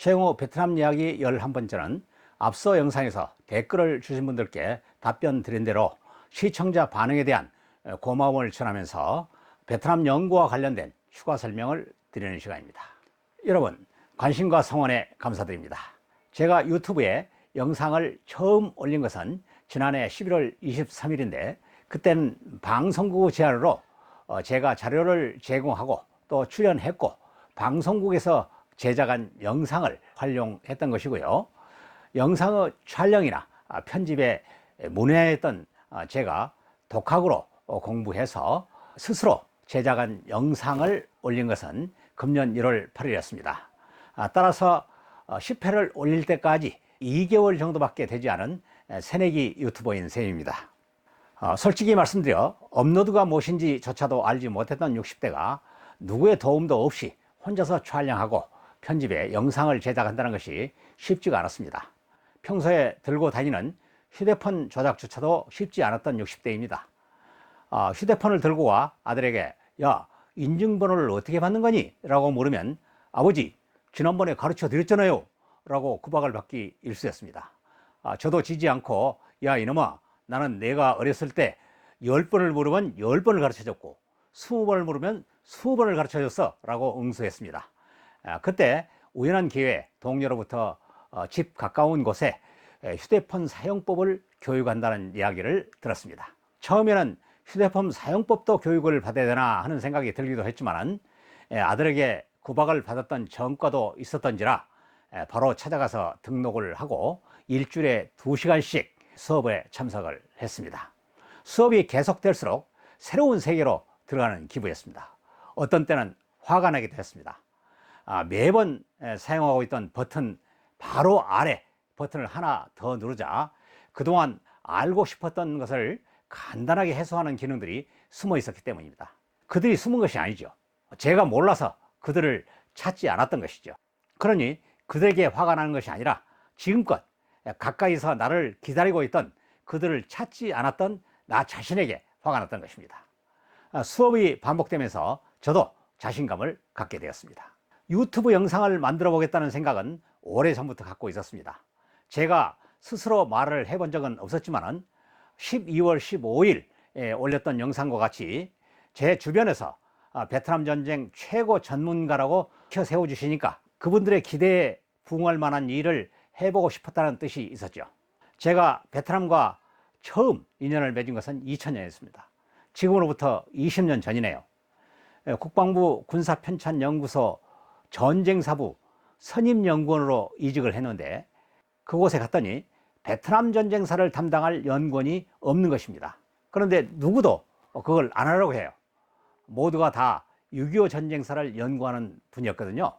최영호 베트남 이야기 11번째는 앞서 영상에서 댓글을 주신 분들께 답변 드린 대로 시청자 반응에 대한 고마움을 전하면서 베트남 연구와 관련된 추가 설명을 드리는 시간입니다. 여러분, 관심과 성원에 감사드립니다. 제가 유튜브에 영상을 처음 올린 것은 지난해 11월 23일인데 그때는 방송국 제안으로 제가 자료를 제공하고 또 출연했고 방송국에서 제작한 영상을 활용했던 것이고요. 영상의 촬영이나 편집에 문외했던 제가 독학으로 공부해서 스스로 제작한 영상을 올린 것은 금년 1월 8일이었습니다. 따라서 10회를 올릴 때까지 2개월 정도밖에 되지 않은 새내기 유튜버인 셈입니다. 솔직히 말씀드려 업로드가 무엇인지 조차도 알지 못했던 60대가 누구의 도움도 없이 혼자서 촬영하고 편집에 영상을 제작한다는 것이 쉽지가 않았습니다. 평소에 들고 다니는 휴대폰 조작조차도 쉽지 않았던 60대입니다. 휴대폰을 들고 와 아들에게 야, 인증번호를 어떻게 받는 거니? 라고 물으면 아버지, 지난번에 가르쳐 드렸잖아요 라고 구박을 받기 일쑤였습니다. 저도 지지 않고 야 이놈아, 나는 내가 어렸을 때 10번을 물으면 10번을 가르쳐줬고 20번을 물으면 20번을 가르쳐줬어 라고 응수했습니다. 그때 우연한 기회에 동료로부터 집 가까운 곳에 휴대폰 사용법을 교육한다는 이야기를 들었습니다. 처음에는 휴대폰 사용법도 교육을 받아야 되나 하는 생각이 들기도 했지만 아들에게 구박을 받았던 전과도 있었던지라 바로 찾아가서 등록을 하고 일주일에 2시간씩 수업에 참석을 했습니다. 수업이 계속될수록 새로운 세계로 들어가는 기분이었습니다. 어떤 때는 화가 나기도 했습니다. 매번 사용하고 있던 버튼 바로 아래 버튼을 하나 더 누르자 그동안 알고 싶었던 것을 간단하게 해소하는 기능들이 숨어 있었기 때문입니다. 그들이 숨은 것이 아니죠. 제가 몰라서 그들을 찾지 않았던 것이죠. 그러니 그들에게 화가 나는 것이 아니라 지금껏 가까이서 나를 기다리고 있던 그들을 찾지 않았던 나 자신에게 화가 났던 것입니다. 수업이 반복되면서 저도 자신감을 갖게 되었습니다. 유튜브 영상을 만들어 보겠다는 생각은 오래전부터 갖고 있었습니다. 제가 스스로 말을 해본 적은 없었지만 12월 15일에 올렸던 영상과 같이 제 주변에서 베트남 전쟁 최고 전문가라고 세워주시니까 그분들의 기대에 부응할 만한 일을 해보고 싶었다는 뜻이 있었죠. 제가 베트남과 처음 인연을 맺은 것은 2000년이었습니다. 지금으로부터 20년 전이네요. 국방부 군사편찬연구소 전쟁사부 선임연구원으로 이직을 했는데 그곳에 갔더니 베트남 전쟁사를 담당할 연구원이 없는 것입니다. 그런데 누구도 그걸 안 하려고 해요. 모두가 다 6.25 전쟁사를 연구하는 분이었거든요.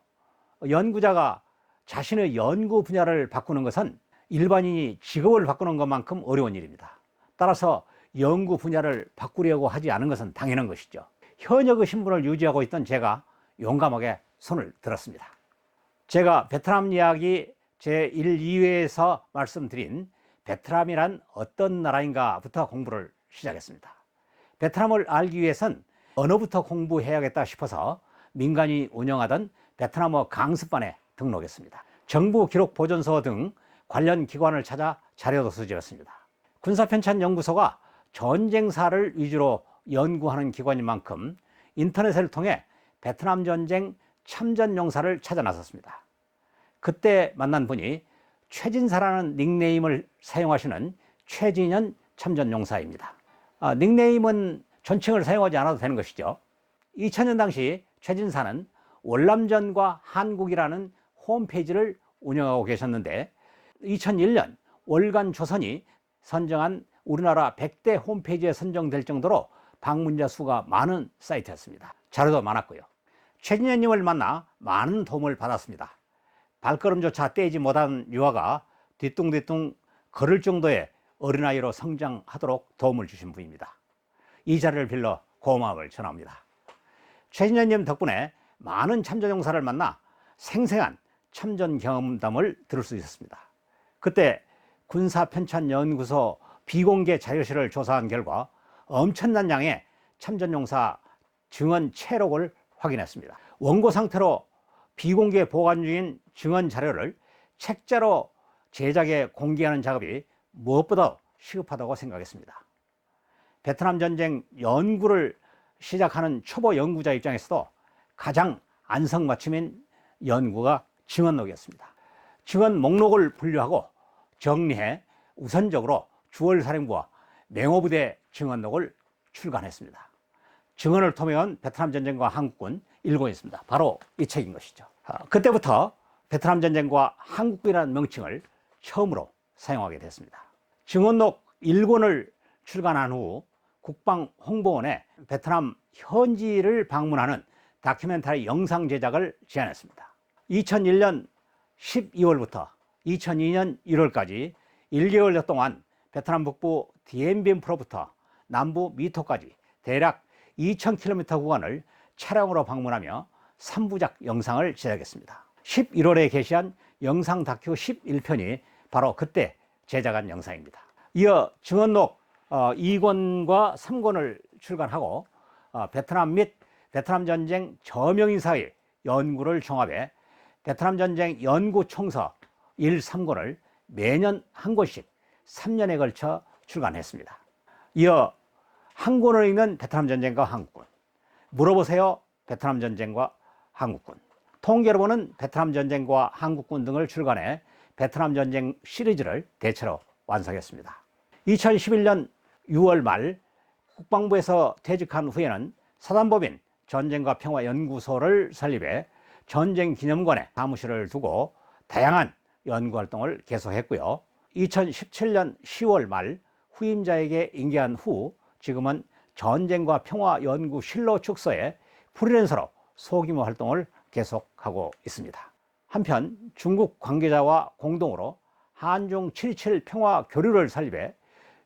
연구자가 자신의 연구 분야를 바꾸는 것은 일반인이 직업을 바꾸는 것만큼 어려운 일입니다. 따라서 연구 분야를 바꾸려고 하지 않은 것은 당연한 것이죠. 현역의 신분을 유지하고 있던 제가 용감하게 손을 들었습니다. 제가 베트남 이야기 제1, 2회에서 말씀드린 베트남이란 어떤 나라인가 부터 공부를 시작했습니다. 베트남을 알기 위해선 언어부터 공부해야겠다 싶어서 민간이 운영하던 베트남어 강습반에 등록했습니다. 정부 기록 보존소 등 관련 기관을 찾아 자료도 수집했습니다. 군사편찬연구소가 전쟁사를 위주로 연구하는 기관인 만큼 인터넷을 통해 베트남 전쟁 참전용사를 찾아 나섰습니다. 그때 만난 분이 최진사라는 닉네임을 사용하시는 최진현 참전용사입니다. 닉네임은 존칭을 사용하지 않아도 되는 것이죠. 2000년 당시 최진사는 월남전과 한국이라는 홈페이지를 운영하고 계셨는데 2001년 월간조선이 선정한 우리나라 100대 홈페이지에 선정될 정도로 방문자 수가 많은 사이트였습니다. 자료도 많았고요. 최진현님을 만나 많은 도움을 받았습니다. 발걸음조차 떼지 못한 유아가 뒤뚱뒤뚱 걸을 정도의 어린아이로 성장하도록 도움을 주신 분입니다. 이 자리를 빌려 고마움을 전합니다. 최진현님 덕분에 많은 참전용사를 만나 생생한 참전 경험담을 들을 수 있었습니다. 그때 군사편찬연구소 비공개 자료실을 조사한 결과 엄청난 양의 참전용사 증언 채록을 확인했습니다. 원고 상태로 비공개 보관 중인 증언 자료를 책자로 제작해 공개하는 작업이 무엇보다 시급하다고 생각했습니다. 베트남 전쟁 연구를 시작하는 초보 연구자 입장에서도 가장 안성맞춤인 연구가 증언록이었습니다. 증언 목록을 분류하고 정리해 우선적으로 주월사령부와 맹호부대 증언록을 출간했습니다. 증언을 토대한 베트남 전쟁과 한국군 1권이 있습니다. 바로 이 책인 것이죠. 그때부터 베트남 전쟁과 한국군이라는 명칭을 처음으로 사용하게 됐습니다. 증언록 1권을 출간한 후 국방홍보원에 베트남 현지를 방문하는 다큐멘터리 영상 제작을 제안했습니다. 2001년 12월부터 2002년 1월까지 1개월여 동안 베트남 북부 디엠비엔프로부터 남부 미토까지 대략 2000km 구간을 차량으로 방문하며 3부작 영상을 제작했습니다. 11월에 게시한 영상 다큐 11편이 바로 그때 제작한 영상입니다. 이어 증언록 2권과 3권을 출간하고 베트남 및 베트남 전쟁 저명인사의 연구를 종합해 베트남 전쟁 연구 총서 1, 3권을 매년 한 권씩 3년에 걸쳐 출간했습니다. 이어 한 권을 읽는 베트남 전쟁과 한국군, 물어보세요 베트남 전쟁과 한국군, 통계로 보는 베트남 전쟁과 한국군 등을 출간해 베트남 전쟁 시리즈를 대체로 완성했습니다. 2011년 6월 말 국방부에서 퇴직한 후에는 사단법인 전쟁과 평화 연구소를 설립해 전쟁 기념관에 사무실을 두고 다양한 연구 활동을 계속했고요. 2017년 10월 말 후임자에게 인계한 후 지금은 전쟁과 평화 연구 실로 축소에 프리랜서로 소규모 활동을 계속하고 있습니다. 한편 중국 관계자와 공동으로 한중 7.27 평화 교류를 설립해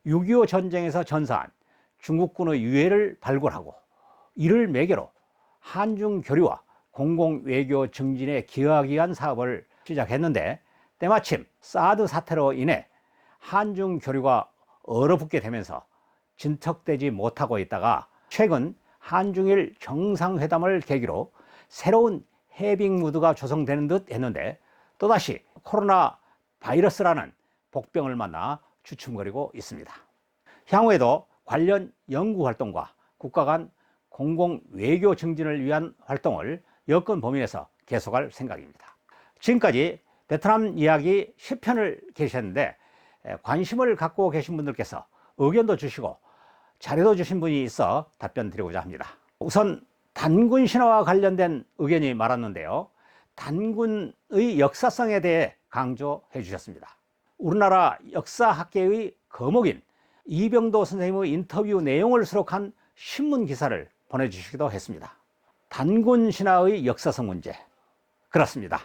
6.25 전쟁에서 전사한 중국군의 유해를 발굴하고 이를 매개로 한중 교류와 공공 외교 증진에 기여하기 위한 사업을 시작했는데 때마침 사드 사태로 인해 한중 교류가 얼어붙게 되면서 진척되지 못하고 있다가 최근 한중일 정상회담을 계기로 새로운 해빙 무드가 조성되는 듯 했는데 또다시 코로나 바이러스라는 복병을 만나 주춤거리고 있습니다. 향후에도 관련 연구 활동과 국가 간 공공 외교 증진을 위한 활동을 여건 범위 내에서 계속할 생각입니다. 지금까지 베트남 이야기 10편을 게시했는데 관심을 갖고 계신 분들께서 의견도 주시고 자료도 주신 분이 있어 답변 드리고자 합니다. 우선 단군 신화와 관련된 의견이 많았는데요. 단군의 역사성에 대해 강조해 주셨습니다. 우리나라 역사학계의 거목인 이병도 선생님의 인터뷰 내용을 수록한 신문 기사를 보내주시기도 했습니다. 단군 신화의 역사성 문제. 그렇습니다.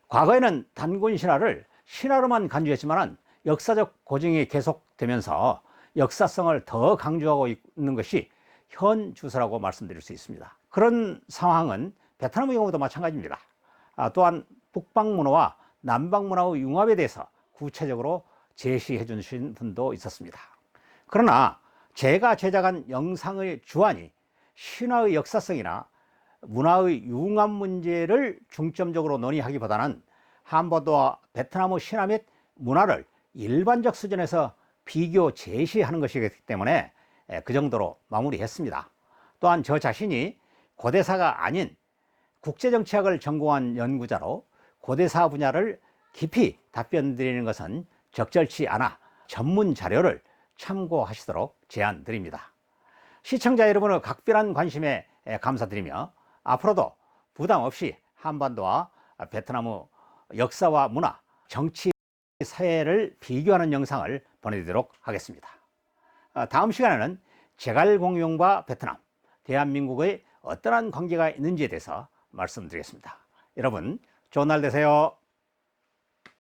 과거에는 단군 신화를 신화로만 간주했지만 역사적 고증이 계속되면서 역사성을 더 강조하고 있는 것이 현 주소라고 말씀드릴 수 있습니다. 그런 상황은 베트남의 경우도 마찬가지입니다. 또한 북방 문화와 남방 문화의 융합에 대해서 구체적으로 제시해 주신 분도 있었습니다. 그러나 제가 제작한 영상의 주안이 신화의 역사성이나 문화의 융합 문제를 중점적으로 논의하기보다는 한반도와 베트남의 신화 및 문화를 일반적 수준에서 비교 제시하는 것이기 때문에 그 정도로 마무리했습니다. 또한 저 자신이 고대사가 아닌 국제정치학을 전공한 연구자로 고대사 분야를 깊이 답변 드리는 것은 적절치 않아 전문 자료를 참고하시도록 제안 드립니다. 시청자 여러분의 각별한 관심에 감사드리며 앞으로도 부담 없이 한반도와 베트남의 역사와 문화, 정치, 사회를 비교하는 영상을 보내드리도록 하겠습니다. 다음 시간에는 제갈공룡과 베트남, 대한민국의 어떠한 관계가 있는지에 대해서 말씀드리겠습니다. 여러분 좋은 날 되세요.